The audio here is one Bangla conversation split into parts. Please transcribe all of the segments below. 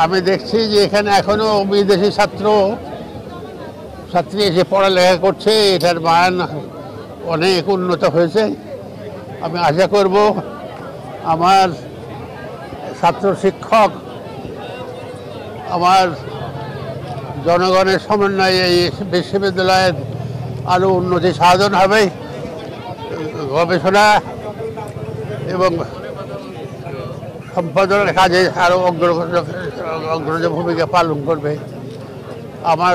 আমি দেখছি যে এখানে এখনো বিদেশি ছাত্রী এসে পড়ালেখা করছে, এটার মান অনেক উন্নত হয়েছে। আমি আশা করব আমার ছাত্র শিক্ষক, আমার জনগণের সমন্বয়ে এই বিশ্ববিদ্যালয়ের আরও উন্নতি সাধন হবে, গবেষণা এবং সম্পাদনের কাজে আরও অগ্রজ ভূমিকা পালন করবে। আমার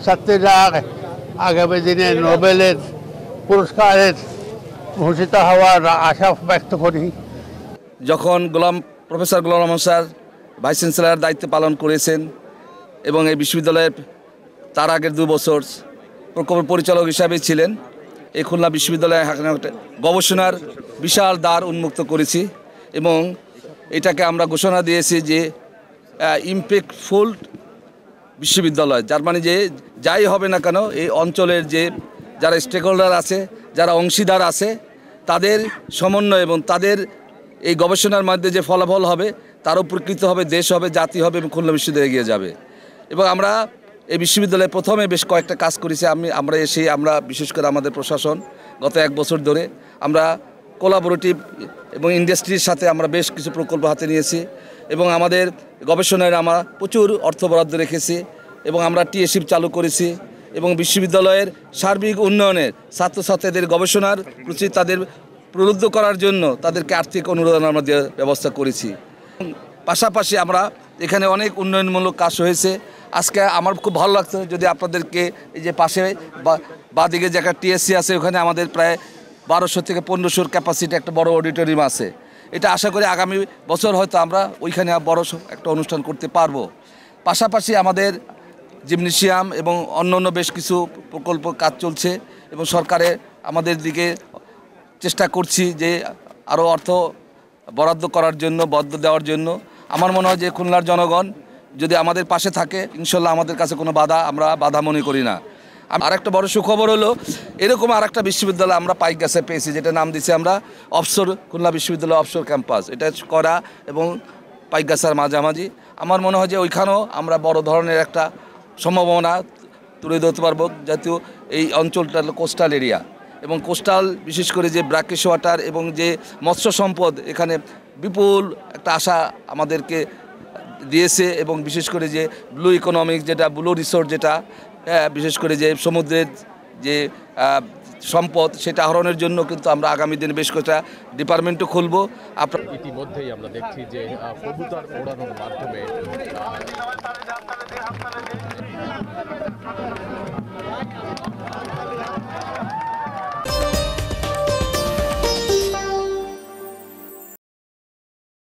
ছাত্রীরা আগামী দিনে নোবেলের পুরস্কারের ভূষিত হওয়ার আশা ব্যক্ত করি। যখন প্রফেসর গোলাম রহমান স্যার ভাইস চ্যান্সেলর দায়িত্ব পালন করেছেন এবং এই বিশ্ববিদ্যালয়ের তার আগের 2 বছর প্রকল্প পরিচালক হিসাবে ছিলেন, এই খুলনা বিশ্ববিদ্যালয়ে গবেষণার বিশাল দ্বার উন্মুক্ত করেছি এবং এটাকে আমরা ঘোষণা দিয়েছি যে ইমপ্যাক্টফুল বিশ্ববিদ্যালয়, যার মানে যে যাই হবে না কেন এই অঞ্চলের যে যারা স্টেক হোল্ডার আছে, যারা অংশীদার আছে, তাদের সমন্বয় এবং তাদের এই গবেষণার মধ্যে যে ফলাফল হবে তার উপকৃত হবে, দেশ হবে, জাতি হবে এবং খুলনা বিশ্ববিদ্যালয় এগিয়ে যাবে। এবং আমরা এই বিশ্ববিদ্যালয়ে প্রথমে বেশ কয়েকটা কাজ করেছি। আমরা বিশেষ করে আমাদের প্রশাসন গত 1 বছর ধরে আমরা কোলাবোরেটিভ এবং ইন্ডাস্ট্রির সাথে আমরা বেশ কিছু প্রকল্প হাতে নিয়েছি এবং আমাদের গবেষণায় আমরা প্রচুর অর্থ বরাদ্দ রেখেছি এবং আমরা টিএশিপ চালু করেছি এবং বিশ্ববিদ্যালয়ের সার্বিক উন্নয়নের ছাত্রছাত্রীদের গবেষণার প্রতি তাদের প্রলুব্ধ করার জন্য তাদেরকে আর্থিক অনুদান আমরা দেওয়ার ব্যবস্থা করেছি। পাশাপাশি আমরা এখানে অনেক উন্নয়নমূলক কাজ হয়েছে। আজকে আমার খুব ভালো লাগছে যদি আপনাদেরকে এই যে পাশে বাদিকে যে একটা টিএসসি আছে, ওখানে আমাদের প্রায় 1200 থেকে 1500 ক্যাপাসিটি একটা বড় অডিটোরিয়াম আছে। এটা আশা করি আগামী বছর হয়তো আমরা ওইখানে বড় একটা অনুষ্ঠান করতে পারবো। পাশাপাশি আমাদের জিমনেশিয়াম এবং অন্য বেশ কিছু প্রকল্প কাজ চলছে এবং সরকারের আমাদের দিকে চেষ্টা করছি যে আরও অর্থ বরাদ্দ করার জন্য, বরাদ্দ দেওয়ার জন্য। আমার মনে হয় যে খুলনার জনগণ যদি আমাদের পাশে থাকে, ইনশাল্লাহ আমাদের কাছে কোনো আমরা বাধা মনে করি না। আরেকটা বড় সুখবর হলো এরকম আরেকটা বিশ্ববিদ্যালয় আমরা পাইকগাছে পেয়েছি, যেটা নাম দিয়েছি আমরা খুলনা বিশ্ববিদ্যালয় অফশোর ক্যাম্পাস। এটা করা এবং পাইকগাছার মাঝামাঝি। আমার মনে হয় যে ওইখানেও আমরা বড় ধরনের একটা সম্ভাবনা তুলে ধরতে পারবো, জাতীয় এই অঞ্চলটা হলো কোস্টাল এরিয়া এবং কোস্টাল বিশেষ করে যে ব্র্যাকিশ ওয়াটার এবং যে মৎস্য সম্পদ, এখানে বিপুল একটা আশা আমাদেরকে দিয়েছে এবং বিশেষ করে যে ব্লু ইকোনমিক যেটা ব্লু রিসোর্ট যেটা বিশেষ করে যে সমুদ্রের যে সম্পদ সেটা আহরণের জন্য কিন্তু আমরা আগামী দিনে বেশ কয়েকটা ডিপার্টমেন্টও খুলব। ইতিমধ্যেই আমরা দেখছি যে কবুতর ওড়ানোর মাধ্যমে